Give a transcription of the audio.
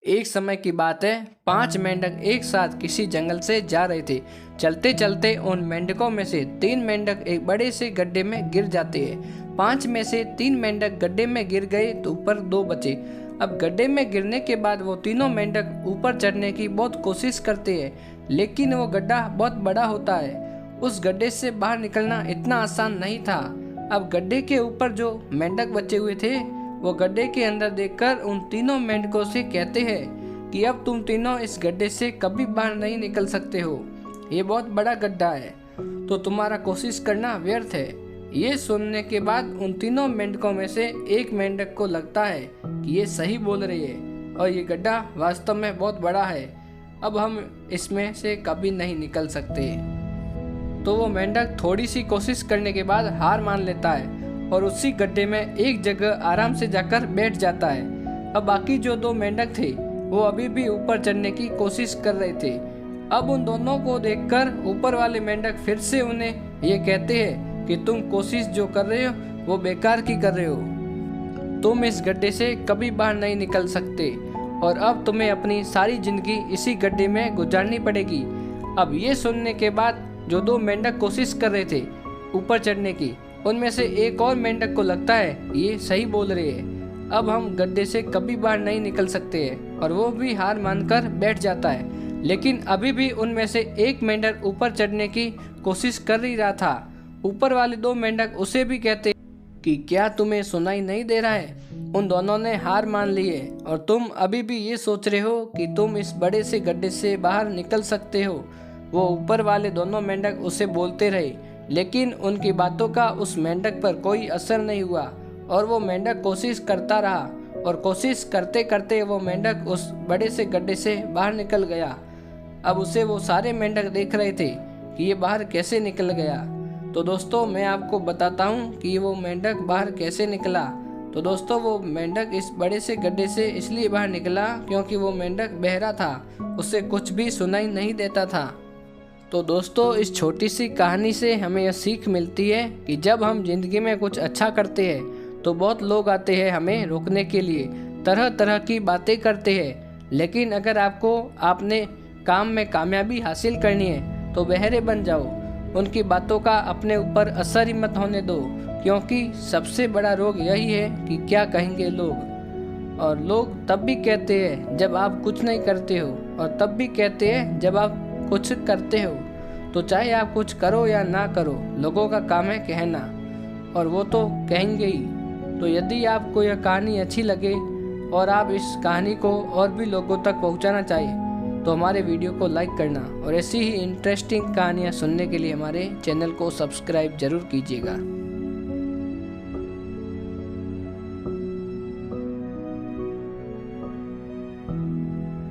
एक समय की बात है, 5 मेंढक एक साथ किसी जंगल से जा रहे थे। चलते चलते उन मेंढकों में से 3 मेंढक एक बड़े से गड्ढे में गिर जाते हैं। 5 में से 3 मेंढक गड्ढे में गिर गए तो ऊपर 2 बचे। अब गड्ढे में गिरने के बाद वो तीनों मेंढक ऊपर चढ़ने की बहुत कोशिश करते हैं, लेकिन वो गड्ढा बहुत बड़ा होता है। उस गड्ढे से बाहर निकलना इतना आसान नहीं था। अब गड्ढे के ऊपर जो मेंढक बचे हुए थे, वो गड्ढे के अंदर देखकर उन तीनों मेंढकों से कहते हैं कि अब तुम तीनों इस गड्ढे से कभी बाहर नहीं निकल सकते हो। ये बहुत बड़ा गड्ढा है, तो तुम्हारा कोशिश करना व्यर्थ है। ये सुनने के बाद उन तीनों मेंढकों में से एक मेंढक को लगता है कि ये सही बोल रही है और ये गड्ढा वास्तव में बहुत बड़ा है। अब हम इसमें से कभी नहीं निकल सकते। तो वो मेंढक थोड़ी सी कोशिश करने के बाद हार मान लेता है और उसी गड्ढे में एक जगह आराम से जाकर बैठ जाता है। अब बाकी जो 2 मेंढक थे वो अभी भी ऊपर चढ़ने की कोशिश कर रहे थे। अब उन दोनों को देखकर ऊपर वाले मेंढक फिर से उन्हें ये कहते हैं कि तुम कोशिश जो कर रहे हो वो बेकार की कर रहे हो। तुम इस गड्ढे से कभी बाहर नहीं निकल सकते और अब तुम्हें अपनी सारी जिंदगी इसी गड्ढे में गुजारनी पड़ेगी। अब ये सुनने के बाद जो 2 मेंढक कोशिश कर रहे थे ऊपर चढ़ने की, उनमें से एक और मेंढक को लगता है ये सही बोल रहे हैं, अब हम गड्ढे से कभी बाहर नहीं निकल सकते हैं और वो भी हार मानकर बैठ जाता है। लेकिन अभी भी उनमें से एक मेंढक ऊपर चढ़ने की कोशिश कर ही रहा था। ऊपर वाले 2 मेंढक उसे भी कहते कि क्या तुम्हें सुनाई नहीं दे रहा है? उन दोनों ने हार मान ली है और तुम अभी भी ये सोच रहे हो कि तुम इस बड़े से गड्ढे से बाहर निकल सकते हो। वो ऊपर वाले दोनों मेंढक उसे बोलते रहे, लेकिन उनकी बातों का उस मेंढक पर कोई असर नहीं हुआ और वो मेंढक कोशिश करता रहा और कोशिश करते करते वो मेंढक उस बड़े से गड्ढे से बाहर निकल गया। अब उसे वो सारे मेंढक देख रहे थे कि ये बाहर कैसे निकल गया। तो दोस्तों, मैं आपको बताता हूँ कि वो मेंढक बाहर कैसे निकला। तो दोस्तों, वो मेंढक इस बड़े से गड्ढे से इसलिए बाहर निकला क्योंकि वो मेंढक बहरा था, उसे कुछ भी सुनाई नहीं देता था। तो दोस्तों, इस छोटी सी कहानी से हमें यह सीख मिलती है कि जब हम जिंदगी में कुछ अच्छा करते हैं तो बहुत लोग आते हैं हमें रोकने के लिए, तरह तरह की बातें करते हैं। लेकिन अगर आपको अपने काम में कामयाबी हासिल करनी है तो बहरे बन जाओ, उनकी बातों का अपने ऊपर असर ही मत होने दो, क्योंकि सबसे बड़ा रोग यही है कि क्या कहेंगे लोग। और लोग तब भी कहते हैं जब आप कुछ नहीं करते हो और तब भी कहते हैं जब आप कुछ करते हो। तो चाहे आप कुछ करो या ना करो, लोगों का काम है कहना और वो तो कहेंगे ही। तो यदि आपको यह कहानी अच्छी लगे और आप इस कहानी को और भी लोगों तक पहुंचाना चाहिए तो हमारे वीडियो को लाइक करना और ऐसी ही इंटरेस्टिंग कहानियां सुनने के लिए हमारे चैनल को सब्सक्राइब जरूर कीजिएगा।